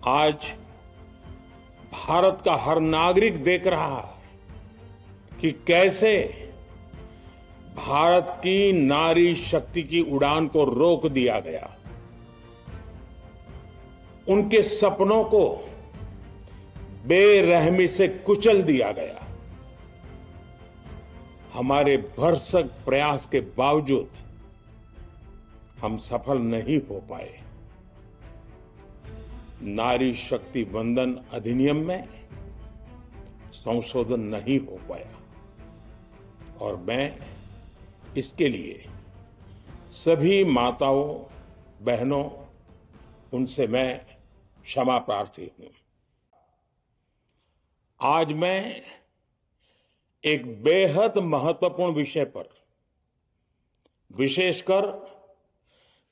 आज भारत का हर नागरिक देख रहा है कि कैसे भारत की नारी शक्ति की उड़ान को रोक दिया गया, उनके सपनों को बेरहमी से कुचल दिया गया। हमारे भरसक प्रयास के बावजूद हम सफल नहीं हो पाए। नारी शक्ति वंदन अधिनियम में संशोधन नहीं हो पाया और मैं इसके लिए सभी माताओं बहनों उनसे मैं क्षमा प्रार्थी हूं। आज मैं एक बेहद महत्वपूर्ण विषय पर विशेषकर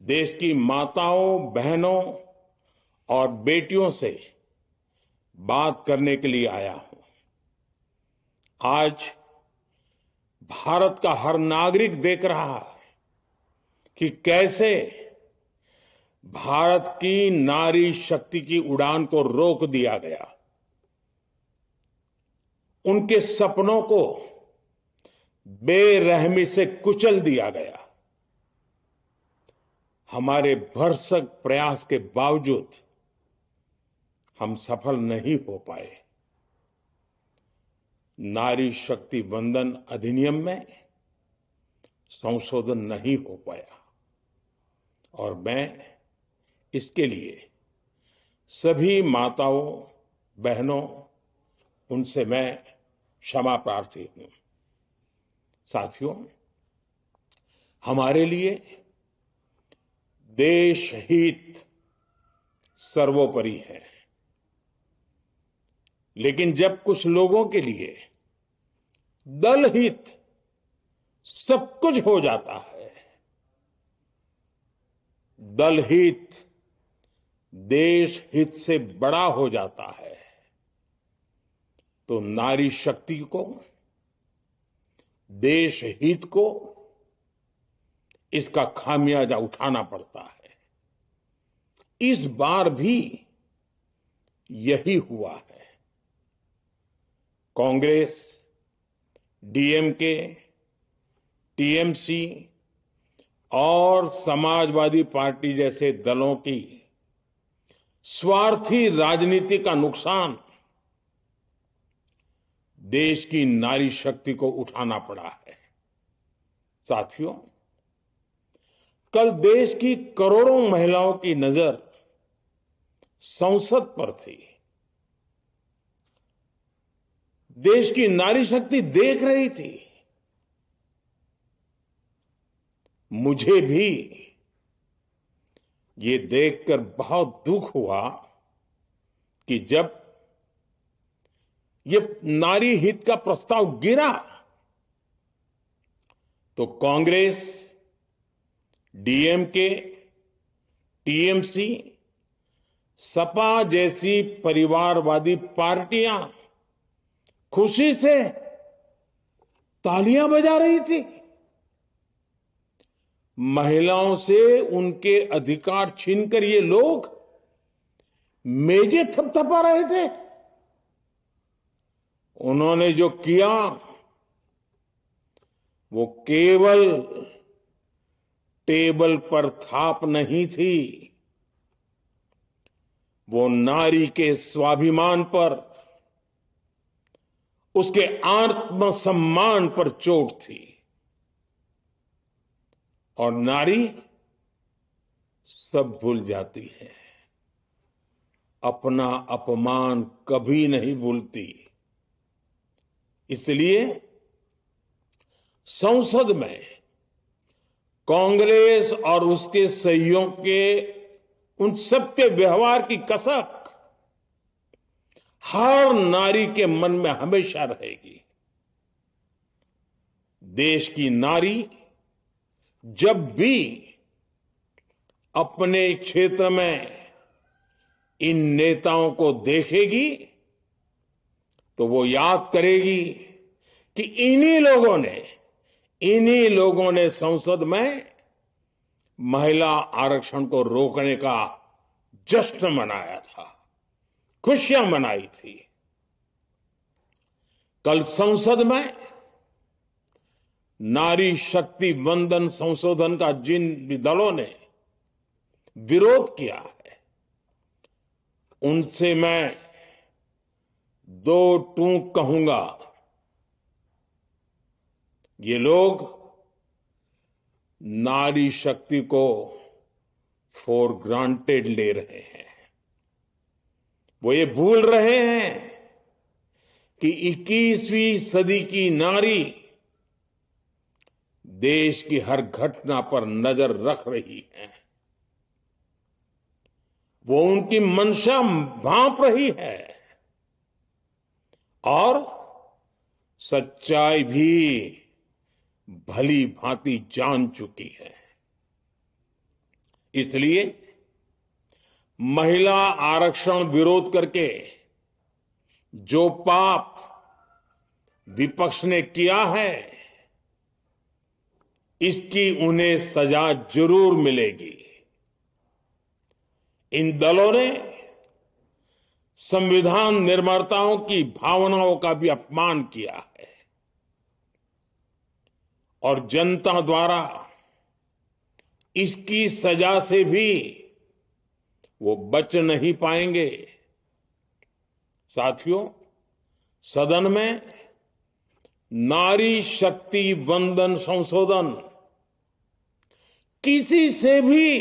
देश की माताओं बहनों और बेटियों से बात करने के लिए आया हूं। आज भारत का हर नागरिक देख रहा है कि कैसे भारत की नारी शक्ति की उड़ान को रोक दिया गया, उनके सपनों को बेरहमी से कुचल दिया गया। हमारे भरसक प्रयास के बावजूद हम सफल नहीं हो पाए। नारी शक्ति वंदन अधिनियम में संशोधन नहीं हो पाया और मैं इसके लिए सभी माताओं बहनों उनसे मैं क्षमा प्रार्थी हूं। साथियों, हमारे लिए देश हित सर्वोपरि है, लेकिन जब कुछ लोगों के लिए दल हित सब कुछ हो जाता है, दल हित देश हित से बड़ा हो जाता है, तो नारी शक्ति को, देश हित को इसका खामियाजा उठाना पड़ता है। इस बार भी यही हुआ है। कांग्रेस, डीएमके, टीएमसी और समाजवादी पार्टी जैसे दलों की स्वार्थी राजनीति का नुकसान देश की नारी शक्ति को उठाना पड़ा है। साथियों, कल देश की करोड़ों महिलाओं की नजर संसद पर थी। देश की नारी शक्ति देख रही थी। मुझे भी ये देखकर बहुत दुख हुआ कि जब ये नारी हित का प्रस्ताव गिरा तो कांग्रेस, डीएमके, टीएमसी, सपा जैसी परिवारवादी पार्टियां खुशी से तालियां बजा रही थी। महिलाओं से उनके अधिकार छीनकर ये लोग मेजें थपथपा रहे थे। उन्होंने जो किया वो केवल टेबल पर थाप नहीं थी, वो नारी के स्वाभिमान पर, उसके आत्मसम्मान पर चोट थी। और नारी सब भूल जाती है, अपना अपमान कभी नहीं भूलती। इसलिए संसद में कांग्रेस और उसके सहयोगियों के उन सबके व्यवहार की कसक हर नारी के मन में हमेशा रहेगी। देश की नारी जब भी अपने क्षेत्र में इन नेताओं को देखेगी तो वो याद करेगी कि इन्हीं लोगों ने संसद में महिला आरक्षण को रोकने का जश्न मनाया था। खुशियां मनाई थी। कल संसद में नारी शक्ति वंदन संशोधन का जिन भी दलों ने विरोध किया है, उनसे मैं दो टूक कहूंगा। ये लोग नारी शक्ति को फॉर ग्रांटेड ले रहे हैं। वो ये भूल रहे हैं कि 21वीं सदी की नारी देश की हर घटना पर नजर रख रही है। वो उनकी मंशा भांप रही है और सच्चाई भी भली भांति जान चुकी है। इसलिए महिला आरक्षण विरोध करके जो पाप विपक्ष ने किया है, इसकी उन्हें सजा जरूर मिलेगी। इन दलों ने संविधान निर्माताओं की भावनाओं का भी अपमान किया है और जनता द्वारा इसकी सजा से भी वो बच नहीं पाएंगे। साथियों, सदन में नारी शक्ति वंदन संशोधन किसी से भी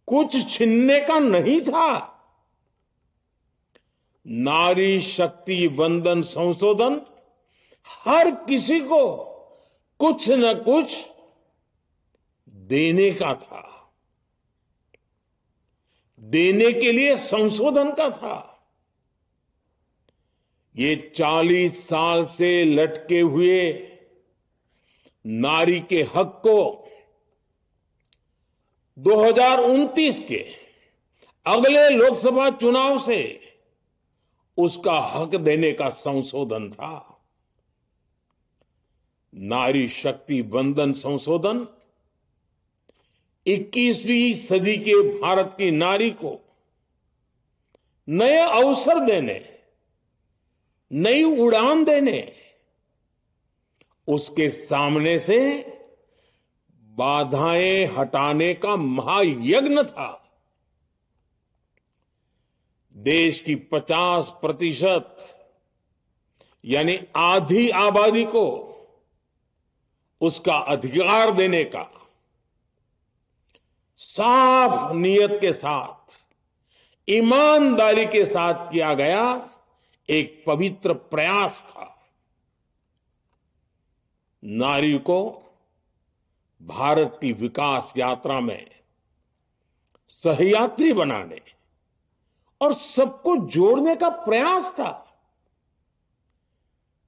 कुछ छीनने का नहीं था। नारी शक्ति वंदन संशोधन हर किसी को कुछ न कुछ देने का था, देने के लिए संशोधन का था। ये 40 साल से लटके हुए नारी के हक को 2029 के अगले लोकसभा चुनाव से उसका हक देने का संशोधन था। नारी शक्ति वंदन संशोधन 21वीं सदी के भारत की नारी को नए अवसर देने, नई उड़ान देने, उसके सामने से बाधाएं हटाने का महायज्ञ था। देश की 50% यानी आधी आबादी को उसका अधिकार देने का साफ नियत के साथ, ईमानदारी के साथ किया गया एक पवित्र प्रयास था। नारी को भारत की विकास यात्रा में सहयात्री बनाने और सबको जोड़ने का प्रयास था।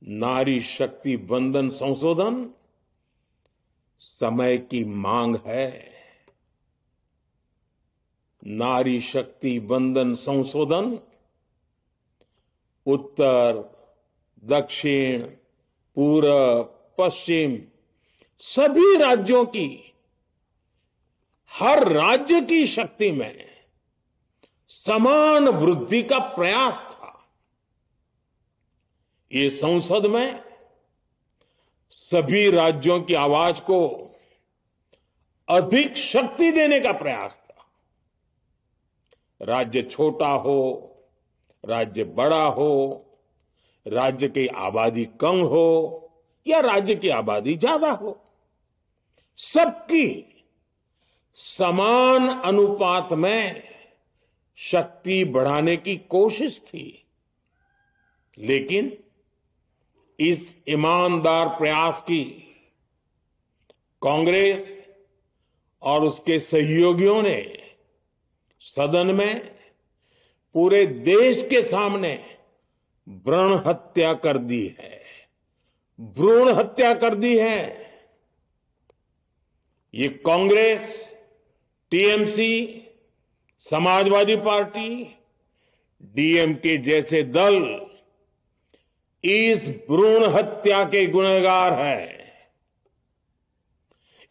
नारी शक्ति वंदन संशोधन समय की मांग है। नारी शक्ति वंदन संशोधन उत्तर, दक्षिण, पूर्व, पश्चिम सभी राज्यों की, हर राज्य की शक्ति में समान वृद्धि का प्रयास था। ये संसद में सभी राज्यों की आवाज को अधिक शक्ति देने का प्रयास था। राज्य छोटा हो, राज्य बड़ा हो, राज्य की आबादी कम हो या राज्य की आबादी ज्यादा हो, सबकी समान अनुपात में शक्ति बढ़ाने की कोशिश थी। लेकिन इस ईमानदार प्रयास की कांग्रेस और उसके सहयोगियों ने सदन में पूरे देश के सामने भ्रूण हत्या कर दी है। भ्रूण हत्या कर दी है। ये Congress, TMC, Samajwadi party, DMK जैसे दल इस भ्रूण हत्या के गुनहगार हैं।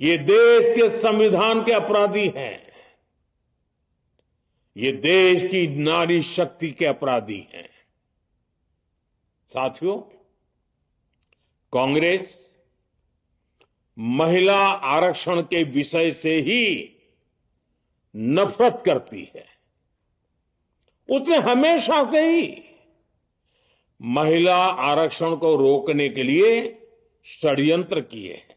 ये देश के संविधान के अपराधी हैं। ये देश की नारी शक्ति के अपराधी हैं। साथियों, कांग्रेस महिला आरक्षण के विषय से ही नफरत करती है। उसने हमेशा से ही महिला आरक्षण को रोकने के लिए षड्यंत्र किए हैं।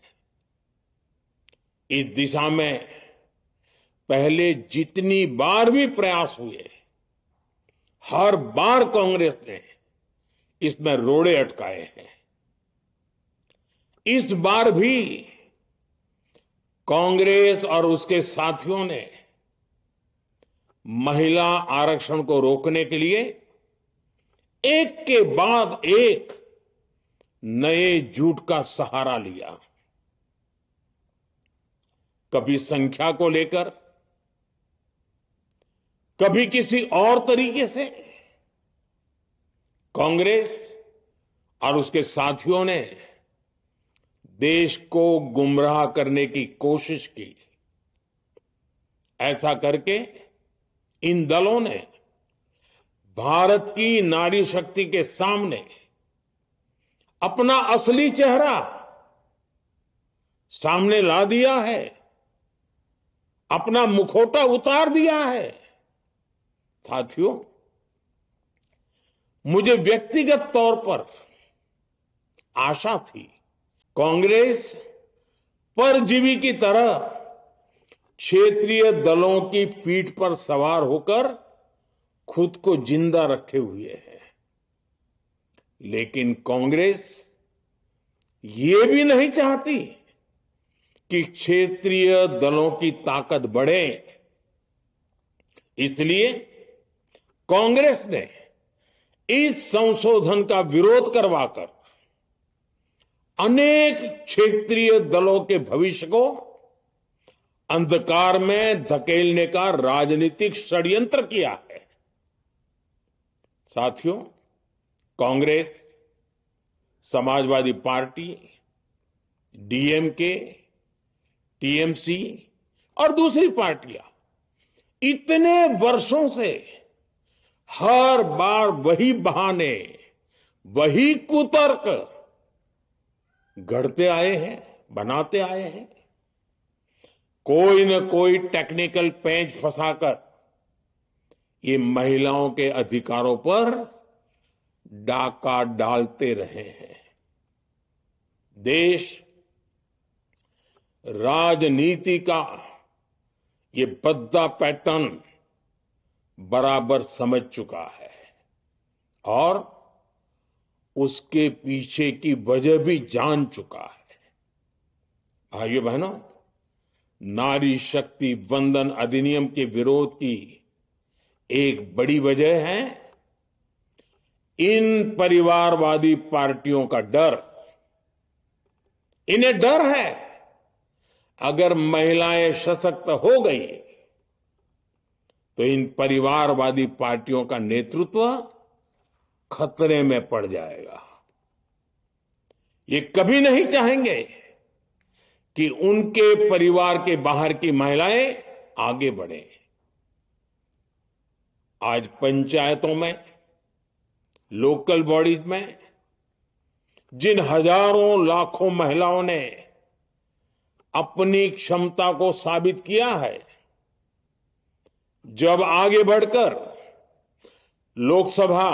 इस दिशा में पहले जितनी बार भी प्रयास हुए, हर बार कांग्रेस ने इसमें रोड़े अटकाए हैं। इस बार भी कांग्रेस और उसके साथियों ने महिला आरक्षण को रोकने के लिए एक के बाद एक नए झूठ का सहारा लिया। कभी संख्या को लेकर, कभी किसी और तरीके से कांग्रेस और उसके साथियों ने देश को गुमराह करने की कोशिश की। ऐसा करके इन दलों ने भारत की नारी शक्ति के सामने अपना असली चेहरा सामने ला दिया है, अपना मुखौटा उतार दिया है। साथियों, मुझे व्यक्तिगत तौर पर आशा थी कांग्रेस परजीवी की तरह क्षेत्रीय दलों की पीठ पर सवार होकर खुद को जिंदा रखे हुए है। लेकिन कांग्रेस ये भी नहीं चाहती कि क्षेत्रीय दलों की ताकत बढ़े। इसलिए कांग्रेस ने इस संशोधन का विरोध करवाकर अनेक क्षेत्रीय दलों के भविष्य को अंधकार में धकेलने का राजनीतिक षड्यंत्र किया है। साथियों, Congress, Samajwadi party, DMK, TMC और दूसरी पार्टियां इतने वर्षों से हर बार वही बहाने, वही कुतर्क गढ़ते आए हैं, बनाते आए हैं। कोई न कोई टेक्निकल पेंच फंसाकर ये महिलाओं के अधिकारों पर डाका डालते रहे हैं। देश राजनीति का ये भद्दा पैटर्न बराबर समझ चुका है और उसके पीछे की वजह भी जान चुका है। भाइयों बहनों, नारी शक्ति वंदन अधिनियम के विरोध की एक बड़ी वजह है इन परिवारवादी पार्टियों का डर। इन्हें डर है अगर महिलाएं सशक्त हो गई तो इन परिवारवादी पार्टियों का नेतृत्व खतरे में पड़ जाएगा। ये कभी नहीं चाहेंगे कि उनके परिवार के बाहर की महिलाएं आगे बढ़े। आज पंचायतों में, लोकल बॉडीज में जिन हजारों लाखों महिलाओं ने अपनी क्षमता को साबित किया है, जब आगे बढ़कर लोकसभा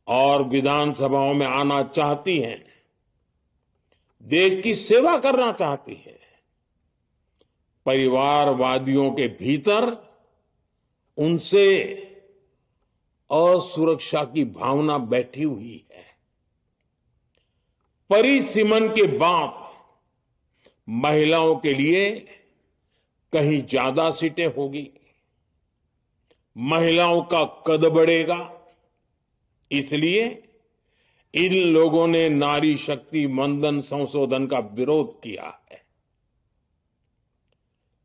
और विधानसभाओं में आना चाहती हैं, देश की सेवा करना चाहती है, परिवारवादियों के भीतर उनसे असुरक्षा की भावना बैठी हुई है। परिसीमन के बाद महिलाओं के लिए कहीं ज्यादा सीटें होगी, महिलाओं का कद बढ़ेगा। इसलिए इन लोगों ने नारी शक्ति वंदन संशोधन का विरोध किया है।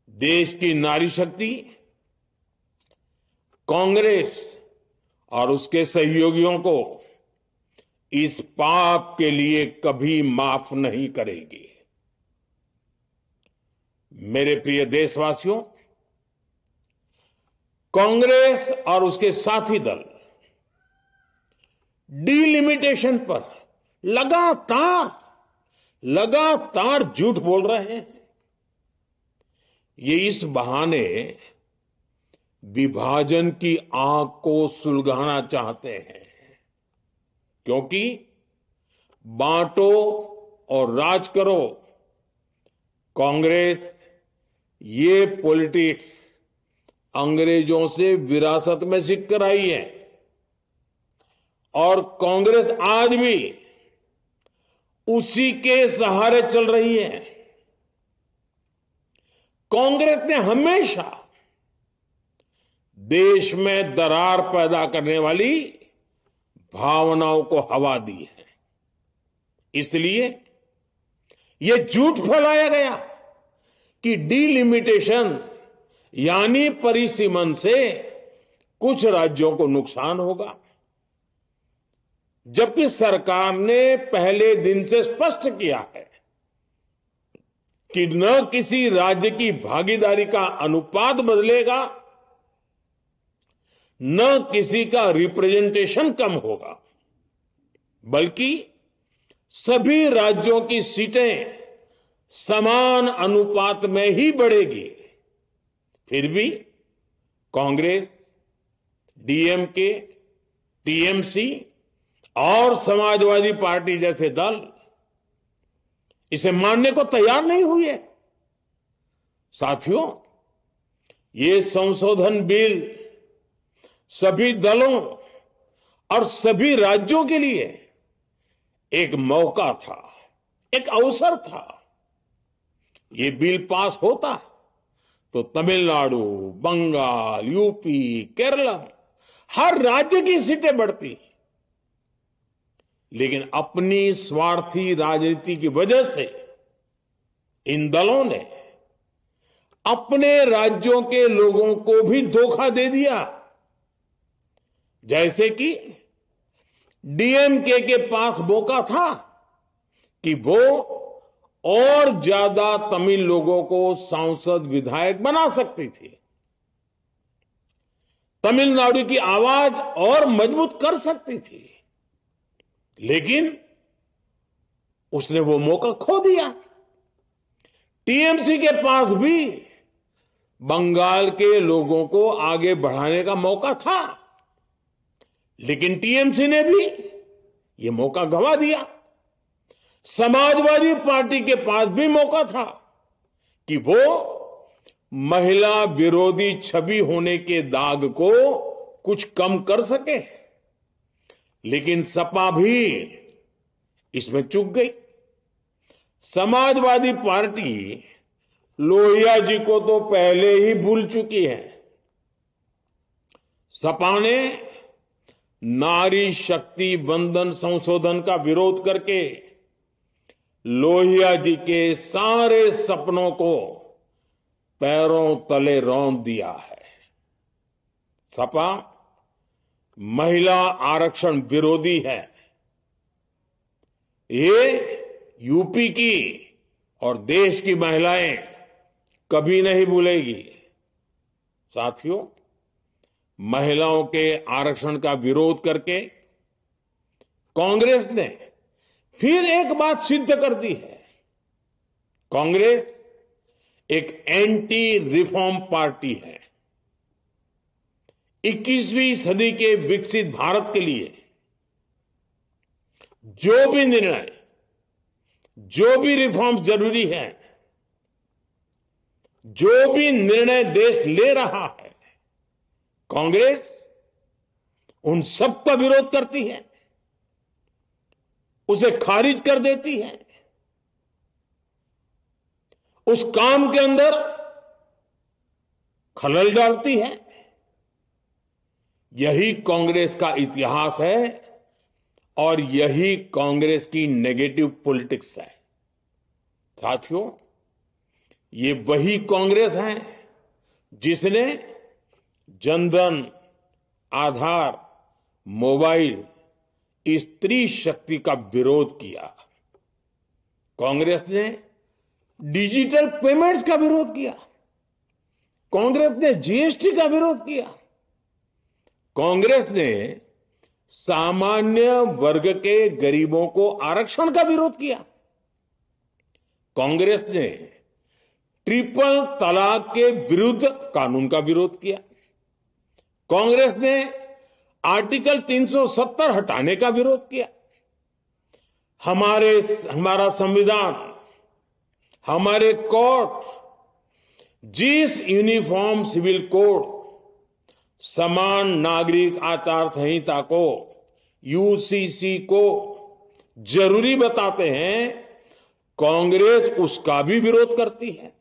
देश की नारी शक्ति कांग्रेस और उसके सहयोगियों को इस पाप के लिए कभी माफ नहीं करेगी। मेरे प्रिय देशवासियों, कांग्रेस और उसके साथी दल डिलिमिटेशन पर लगातार लगातार झूठ बोल रहे हैं। ये इस बहाने विभाजन की आग को सुलगाना चाहते हैं, क्योंकि बांटो और राज करो, कांग्रेस ये पॉलिटिक्स अंग्रेजों से विरासत में सीख कर आई है और कांग्रेस आज भी उसी के सहारे चल रही है। कांग्रेस ने हमेशा देश में दरार पैदा करने वाली भावनाओं को हवा दी है। इसलिए यह झूठ फैलाया गया कि डिलिमिटेशन यानी परिसीमन से कुछ राज्यों को नुकसान होगा, जबकि सरकार ने पहले दिन से स्पष्ट किया है कि न किसी राज्य की भागीदारी का अनुपात बदलेगा, न किसी का रिप्रेजेंटेशन कम होगा, बल्कि सभी राज्यों की सीटें समान अनुपात में ही बढ़ेगी। फिर भी कांग्रेस, डीएमके, टीएमसी और समाजवादी पार्टी जैसे दल इसे मानने को तैयार नहीं हुए। साथियों, ये संशोधन बिल सभी दलों और सभी राज्यों के लिए एक मौका था, एक अवसर था। ये बिल पास होता तो तमिलनाडु, बंगाल, यूपी, केरला हर राज्य की सीटें बढ़ती, लेकिन अपनी स्वार्थी राजनीति की वजह से इन दलों ने अपने राज्यों के लोगों को भी धोखा दे दिया। जैसे कि डीएमके के पास मौका था कि वो और ज्यादा तमिल लोगों को सांसद विधायक बना सकती थी, तमिलनाडु की आवाज और मजबूत कर सकती थी, लेकिन उसने वो मौका खो दिया। टीएमसी के पास भी बंगाल के लोगों को आगे बढ़ाने का मौका था, लेकिन टीएमसी ने भी ये मौका गंवा दिया। समाजवादी पार्टी के पास भी मौका था कि वो महिला विरोधी छवि होने के दाग को कुछ कम कर सके, लेकिन सपा भी इसमें चूक गई। समाजवादी पार्टी लोहिया जी को तो पहले ही भूल चुकी है। सपा ने नारी शक्ति बंधन संशोधन का विरोध करके लोहिया जी के सारे सपनों को पैरों तले रौंद दिया है। सपा महिला आरक्षण विरोधी है। ये यूपी की और देश की महिलाएं कभी नहीं भूलेगी। साथियों, महिलाओं के आरक्षण का विरोध करके कांग्रेस ने फिर एक बात सिद्ध कर दी है। कांग्रेस एक एंटी रिफॉर्म पार्टी है। 21वीं सदी के विकसित भारत के लिए जो भी निर्णय, जो भी रिफॉर्म जरूरी है, जो भी निर्णय देश ले रहा है, कांग्रेस उन सब का विरोध करती है, उसे खारिज कर देती है, उस काम के अंदर खलल डालती है। यही कांग्रेस का इतिहास है और यही कांग्रेस की नेगेटिव पॉलिटिक्स है। साथियों, ये वही कांग्रेस है जिसने जनधन, आधार, मोबाइल, स्त्री शक्ति का विरोध किया। कांग्रेस ने डिजिटल पेमेंट्स का विरोध किया। कांग्रेस ने जीएसटी का विरोध किया। कांग्रेस ने सामान्य वर्ग के गरीबों को आरक्षण का विरोध किया। कांग्रेस ने ट्रिपल तलाक के विरुद्ध कानून का विरोध किया। कांग्रेस ने आर्टिकल 370 हटाने का विरोध किया। हमारा संविधान, हमारे कोर्ट जिस यूनिफॉर्म सिविल कोड, समान नागरिक आचार संहिता को, यूसीसी को जरूरी बताते हैं, कांग्रेस उसका भी विरोध करती है।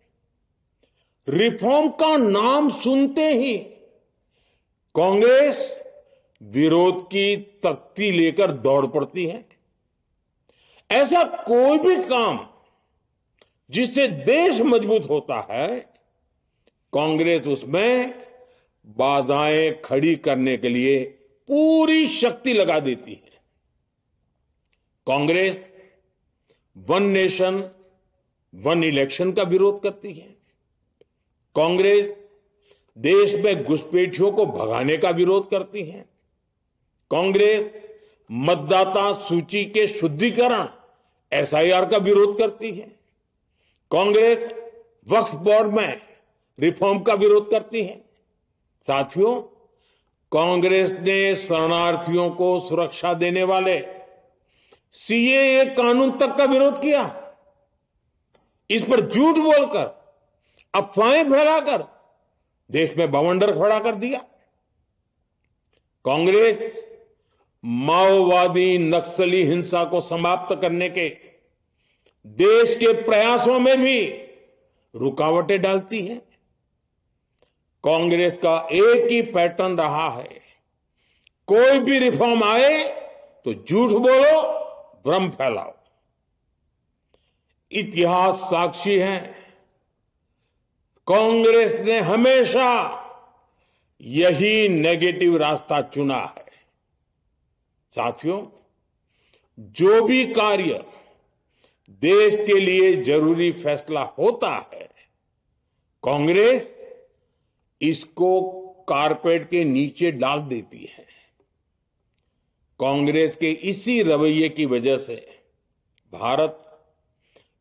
रिफॉर्म का नाम सुनते ही कांग्रेस विरोध की तख्ती लेकर दौड़ पड़ती है। ऐसा कोई भी काम जिससे देश मजबूत होता है, कांग्रेस उसमें बाधाएं खड़ी करने के लिए पूरी शक्ति लगा देती है। Congress one nation one election का विरोध करती है। कांग्रेस देश में घुसपैठियों को भगाने का विरोध करती है। कांग्रेस मतदाता सूची के शुद्धिकरण एसआईआर का विरोध करती है। कांग्रेस वक्फ बोर्ड में रिफॉर्म का विरोध करती है। साथियों, कांग्रेस ने शरणार्थियों को सुरक्षा देने वाले सीएए कानून तक का विरोध किया। इस पर झूठ बोलकर, अफवाहें फैलाकर देश में बवंडर खड़ा कर दिया। कांग्रेस माओवादी नक्सली हिंसा को समाप्त करने के देश के प्रयासों में भी रुकावटें डालती है। कांग्रेस का एक ही पैटर्न रहा है, कोई भी रिफॉर्म आए तो झूठ बोलो, भ्रम फैलाओ। इतिहास साक्षी है, कांग्रेस ने हमेशा यही नेगेटिव रास्ता चुना है। साथियों, जो भी कार्य देश के लिए जरूरी फैसला होता है, कांग्रेस इसको कारपेट के नीचे डाल देती है। कांग्रेस के इसी रवैये की वजह से भारत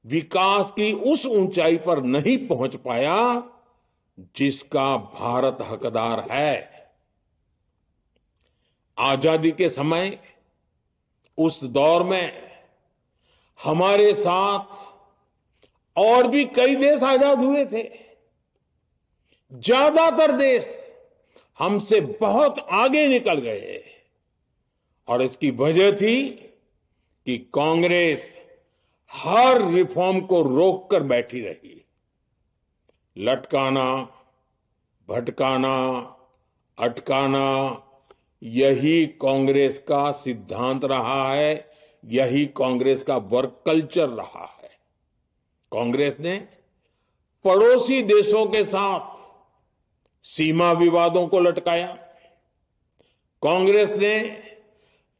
विकास की उस ऊंचाई पर नहीं पहुंच पाया जिसका भारत हकदार है। आजादी के समय उस दौर में हमारे साथ और भी कई देश आजाद हुए थे। ज्यादातर देश हमसे बहुत आगे निकल गए और इसकी वजह थी कि कांग्रेस हर रिफॉर्म को रोककर बैठी रही। लटकाना, भटकाना, अटकाना, यही कांग्रेस का सिद्धांत रहा है, यही कांग्रेस का वर्क कल्चर रहा है। कांग्रेस ने पड़ोसी देशों के साथ सीमा विवादों को लटकाया। कांग्रेस ने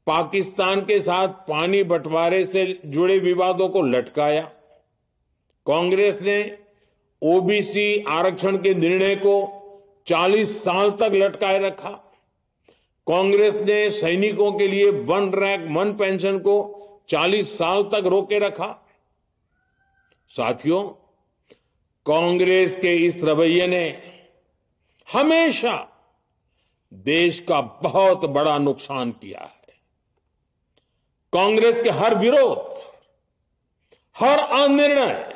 पाकिस्तान के साथ पानी बंटवारे से जुड़े विवादों को लटकाया। कांग्रेस ने ओबीसी आरक्षण के निर्णय को 40 साल तक लटकाए रखा। कांग्रेस ने सैनिकों के लिए वन रैंक वन पेंशन को 40 साल तक रोके रखा। साथियों, कांग्रेस के इस रवैये ने हमेशा देश का बहुत बड़ा नुकसान किया है। कांग्रेस के हर विरोध, हर अनिर्णय,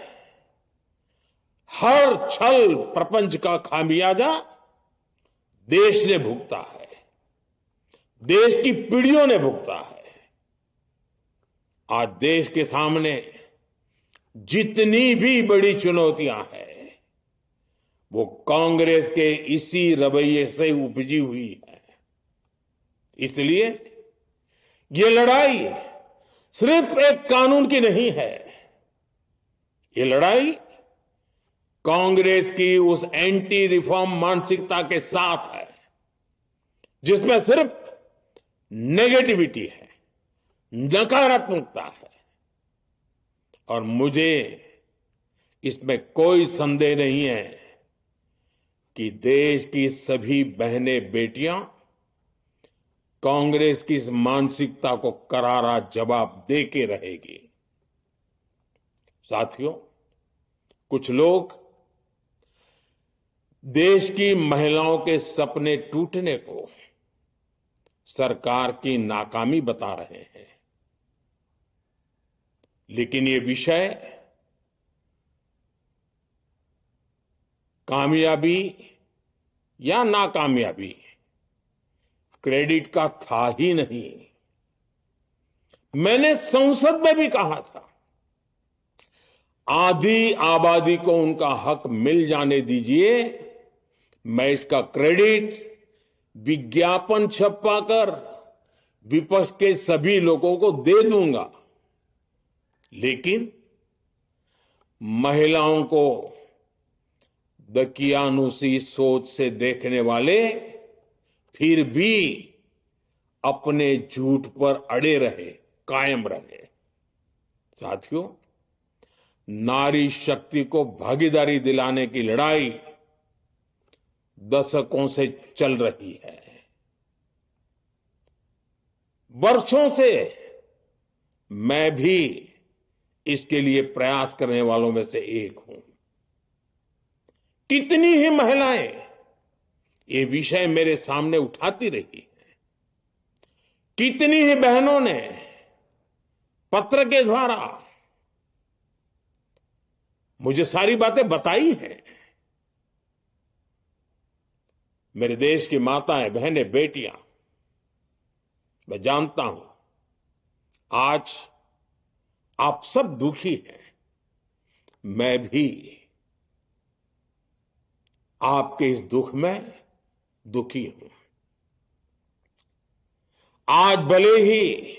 हर छल प्रपंच का खामियाजा देश ने भुगता है, देश की पीढ़ियों ने भुगता है। आज देश के सामने जितनी भी बड़ी चुनौतियां हैं, वो कांग्रेस के इसी रवैये से उपजी हुई है। इसलिए ये लड़ाई सिर्फ एक कानून की नहीं है, ये लड़ाई कांग्रेस की उस एंटी रिफॉर्म मानसिकता के साथ है जिसमें सिर्फ नेगेटिविटी है, नकारात्मकता है। और मुझे इसमें कोई संदेह नहीं है कि देश की सभी बहनें बेटियां कांग्रेस की इस मानसिकता को करारा जवाब दे के रहेगी। साथियों, कुछ लोग देश की महिलाओं के सपने टूटने को सरकार की नाकामी बता रहे हैं, लेकिन ये विषय कामयाबी या नाकामयाबी क्रेडिट का था ही नहीं। मैंने संसद में भी कहा था, आधी आबादी को उनका हक मिल जाने दीजिए, मैं इसका क्रेडिट विज्ञापन छपवाकर विपक्ष के सभी लोगों को दे दूंगा। लेकिन महिलाओं को दकियानुसी सोच से देखने वाले फिर भी अपने झूठ पर अड़े रहे, कायम रहे। साथियों, नारी शक्ति को भागीदारी दिलाने की लड़ाई दशकों से चल रही है। वर्षों से मैं भी इसके लिए प्रयास करने वालों में से एक हूं। कितनी ही महिलाएं ये विषय मेरे सामने उठाती रही हैं, कितनी ही बहनों ने पत्र के द्वारा मुझे सारी बातें बताई हैं। मेरे देश की माताएं, बहनें, बेटियां, मैं जानता हूं आज आप सब दुखी हैं। मैं भी आपके इस दुख में दुखी हूं। आज भले ही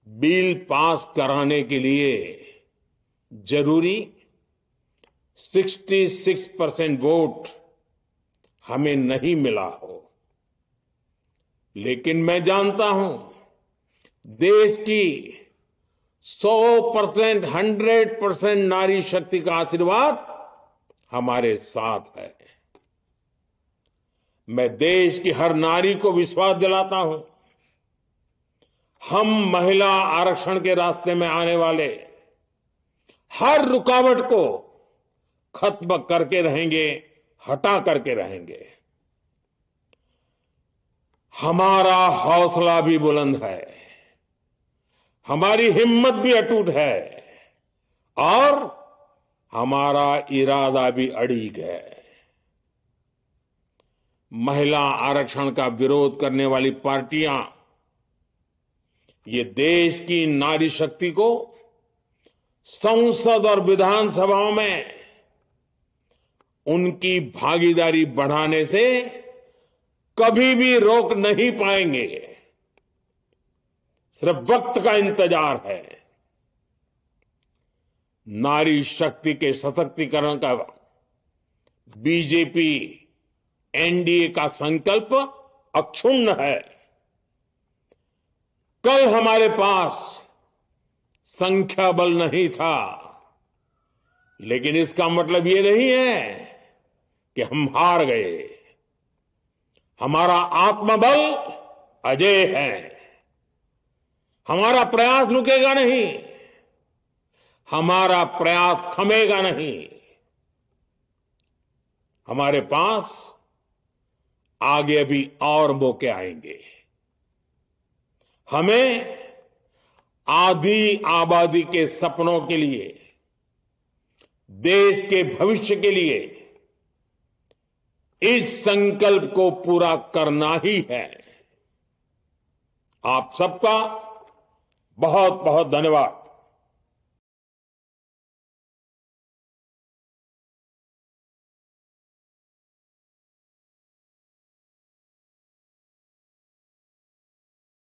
बिल पास कराने के लिए जरूरी 66% वोट हमें नहीं मिला हो, लेकिन मैं जानता हूं देश की 100%, 100% नारी शक्ति का आशीर्वाद हमारे साथ है। मैं देश की हर नारी को विश्वास दिलाता हूं, हम महिला आरक्षण के रास्ते में आने वाले हर रुकावट को खत्म करके रहेंगे, हटा करके रहेंगे। हमारा हौसला भी बुलंद है, हमारी हिम्मत भी अटूट है और हमारा इरादा भी अड़िग है। महिला आरक्षण का विरोध करने वाली पार्टियां ये देश की नारी शक्ति को संसद और विधानसभाओं में उनकी भागीदारी बढ़ाने से कभी भी रोक नहीं पाएंगे। सिर्फ वक्त का इंतजार है। नारी शक्ति के सशक्तिकरण का बीजेपी एनडीए का संकल्प अक्षुण्ण है। कल हमारे पास संख्या बल नहीं था, लेकिन इसका मतलब ये नहीं है कि हम हार गए। हमारा आत्मबल अजेय है। हमारा प्रयास रुकेगा नहीं, हमारा प्रयास थमेगा नहीं। हमारे पास आगे अभी और मौके आएंगे। हमें आधी आबादी के सपनों के लिए, देश के भविष्य के लिए इस संकल्प को पूरा करना ही है। आप सबका बहुत बहुत धन्यवाद।